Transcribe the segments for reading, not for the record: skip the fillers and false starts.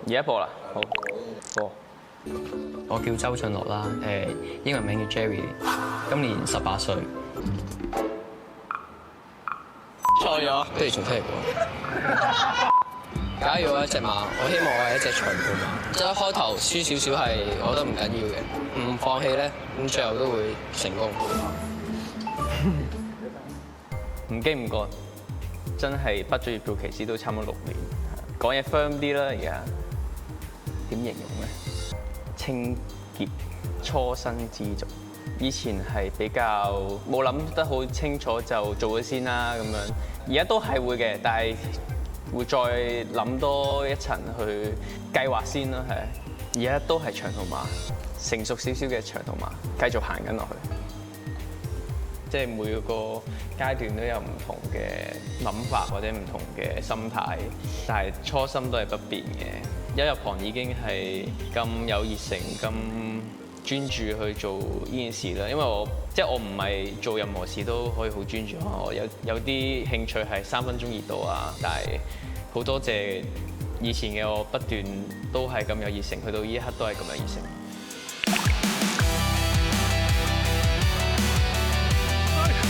而家播啦，好播。我叫周俊樂啦，英文名叫 Jerry， 今年18歲。錯咗，不如重聽嚟過。假如我係一隻馬，我希望我係一隻長跑馬。即係一開頭輸少少係，我覺得唔緊要嘅，唔放棄咧，咁最後都會成功。唔經唔覺，真係畢咗業做騎師都差唔多6年。講嘢 firm 啲啦，而家點形容咧？清潔初生之犢。以前係比較冇諗得好清楚就做咗先啦咁樣，而家都係會嘅，但係會再諗多一層去計劃先咯，係。而家都係長途馬，成熟少少嘅長途馬，繼續行緊落去。即係每個階段都有唔同嘅諗法或者唔同嘅心態，但係初心都係不變嘅。一入行已經係咁有熱誠、咁專注去做呢件事啦。因為我唔係做任何事都可以好專注，我有啲興趣係3分鐘熱度啊，但係好多謝以前嘅我不斷都係咁有熱誠，去到呢一刻都係咁有熱誠。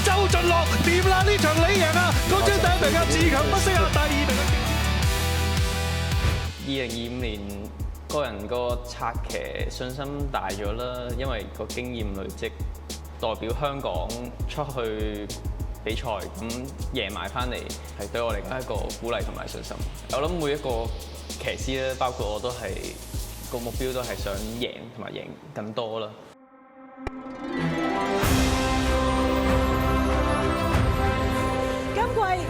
周俊樂掂啦！呢場你贏啊！嗰張第一名啊，自強不息啊！第2名啊！2025年個人個策騎信心大咗啦，因為個經驗累積，代表香港出去比賽咁贏埋翻嚟，係對我嚟講一個鼓勵同埋信心。我諗每一個騎師咧，包括我都係個目標都係想贏同埋贏更多啦。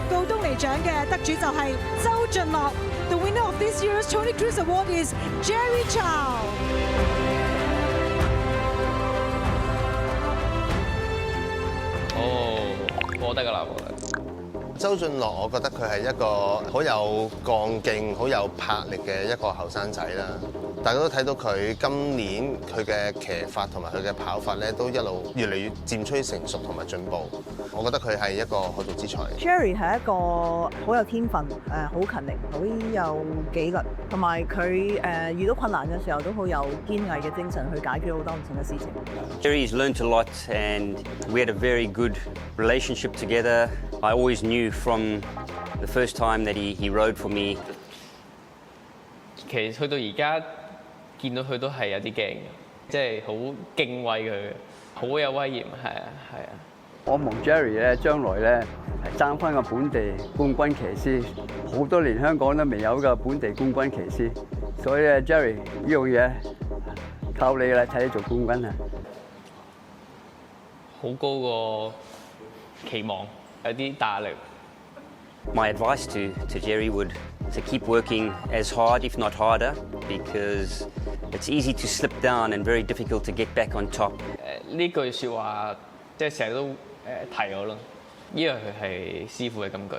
告東尼獎嘅得主就係周俊樂。The winner of this year's Tony Cruz Award is Jerry Chow。我得㗎啦，我得。周俊樂，我覺得佢係一個好有幹勁、好有魄力嘅一個後生仔啦。大家都睇到佢今年佢嘅騎法同埋佢嘅跑法咧，都一路越嚟越漸趨成熟同埋進步。我覺得佢係一個可造之才。Jerry 係一個好有天分、好勤力、好有紀律，同埋佢遇到困難嘅時候都好有堅毅嘅精神去解決好多唔同嘅事情。Jerry's learned a lot and we had a very good relationship together. I always knew from the first time that he rode for me. 其實去到而家見到佢都係有啲驚嘅，即係好敬畏佢，好有威嚴，係啊，係啊。我同 Jerry 咧，將來咧係爭翻個本地冠軍騎師，好多年香港都未有個本地冠軍騎師，所以咧 Jerry 呢樣嘢靠你啦，睇你做冠軍啊！好高個期望，有啲大壓力。My advice to Jerry would to keep working as hard, if not harder, because it's easy to slip down and very difficult to get back on top. 呢句説話即係成日都提我咯，因為佢係師傅嘅金句。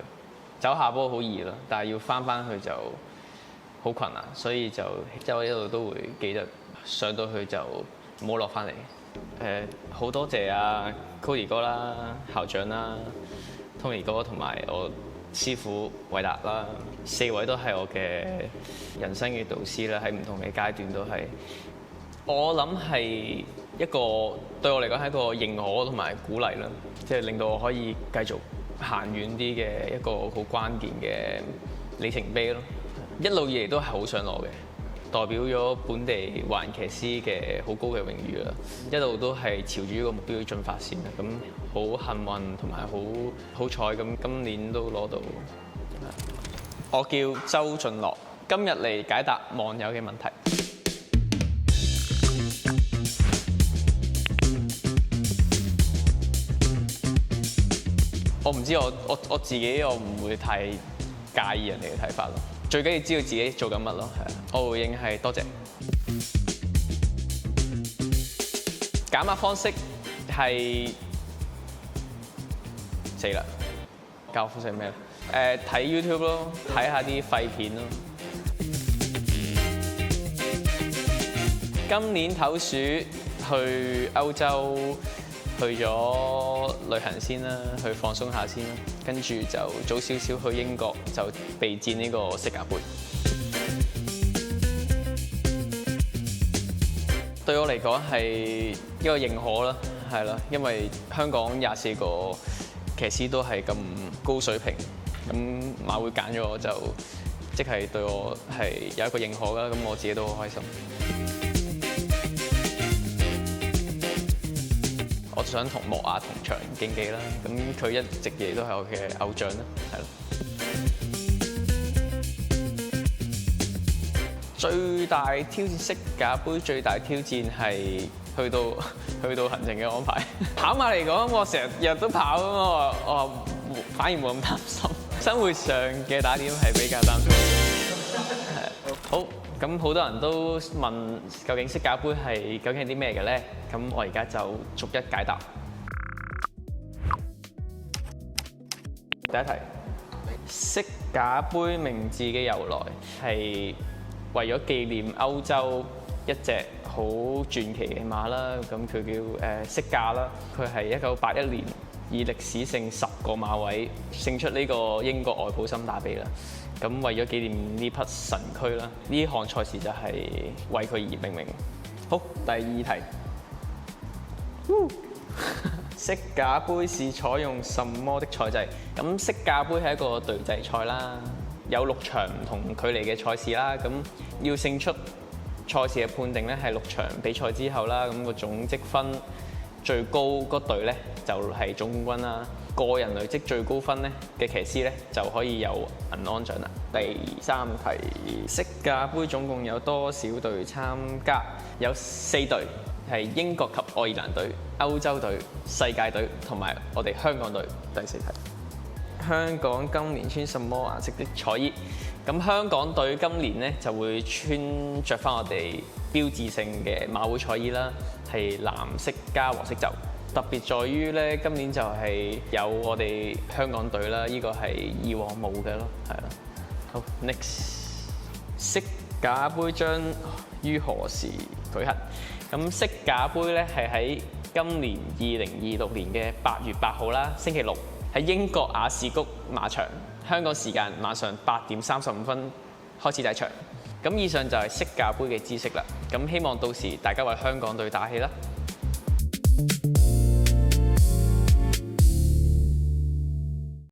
走下坡好易咯，但係要翻去就好困難，所以就即係我一路都會記得上到去就唔好落翻嚟。好多謝啊 Cody 哥啦、校長啦、Tony 哥同埋我師傅韋達啦，4位都係我嘅人生嘅導師啦，喺唔同嘅階段都係。我諗係一個對我嚟講係一個認可同埋鼓勵啦，即係令到我可以繼續行遠啲嘅一個好關鍵嘅里程碑咯。一路以嚟都係好想攞嘅，代表咗本地華人騎師嘅好高嘅榮譽啦。一路都係朝住呢個目標去進發先啦。咁好幸運同埋好彩咁，今年都攞到。我叫周俊樂，今日嚟解答網友嘅問題。我唔知我自己我唔會太介意人哋嘅睇法咯，最緊要知道自己做緊乜咯，係啊。我回應係多謝。減壓方式係死啦，教方式係咩咧？睇 YouTube 咯，睇下啲廢片咯。今年唞暑去歐洲。去咗旅行先啦，去放鬆下先啦，跟住就早少少去英國就備戰呢個世界盃。對我嚟講係一個認可啦，係啦，因為香港24個騎師都係咁高水平，咁馬會揀咗我就即係對我係有一個認可啦，咁我自己都好開心。我想同莫亞同場競技啦，咁佢一直以嚟都係我嘅偶像啦，係啦。最大挑戰式架杯最大挑戰係去到行程嘅安排。跑馬嚟講，我成日都跑啊嘛，我反而冇咁擔心。生活上嘅打點係比較擔心。係好，咁好多人都問究竟式架杯係究竟係啲咩嘅咧？咁我而家就逐一解答。第一題，式架杯名字嘅由來係為咗紀念歐洲一隻好傳奇嘅馬啦，咁佢叫式架啦，佢係1981年以歷史性10個馬位勝出呢個英國愛普森打比啦。咁為咗紀念呢匹神駒啦，呢項賽事就係為佢而命名。好，第二題，式架杯是採用什麼的賽制？咁式架杯係一個隊際賽啦。有6場唔同距離嘅賽事啦，咁要勝出賽事嘅判定咧係6場比賽之後啦，咁個總積分最高嗰隊咧就係總冠軍啦。個人累積最高分咧嘅騎師咧就可以有銀安獎啦。第三題，式架杯總共有多少隊參加？有4隊，係英國及愛爾蘭隊、歐洲隊、世界隊同埋我哋香港隊。第4題。香港今年穿什麼顏色的彩衣？咁香港隊今年咧就會穿着翻我哋標誌性嘅馬會彩衣啦，係藍色加黃色袖。特別在於咧，今年就係有我哋香港隊啦，呢個係以往冇嘅咯，係啦。好 ，next， 式架杯將於何時舉行？咁式架杯咧係喺今年2026年嘅8月8號啦，星期六。喺英國雅士谷馬場，香港時間晚上8點35分開始第一場。咁以上就係式架杯嘅知識啦。咁希望到時大家為香港隊打氣啦。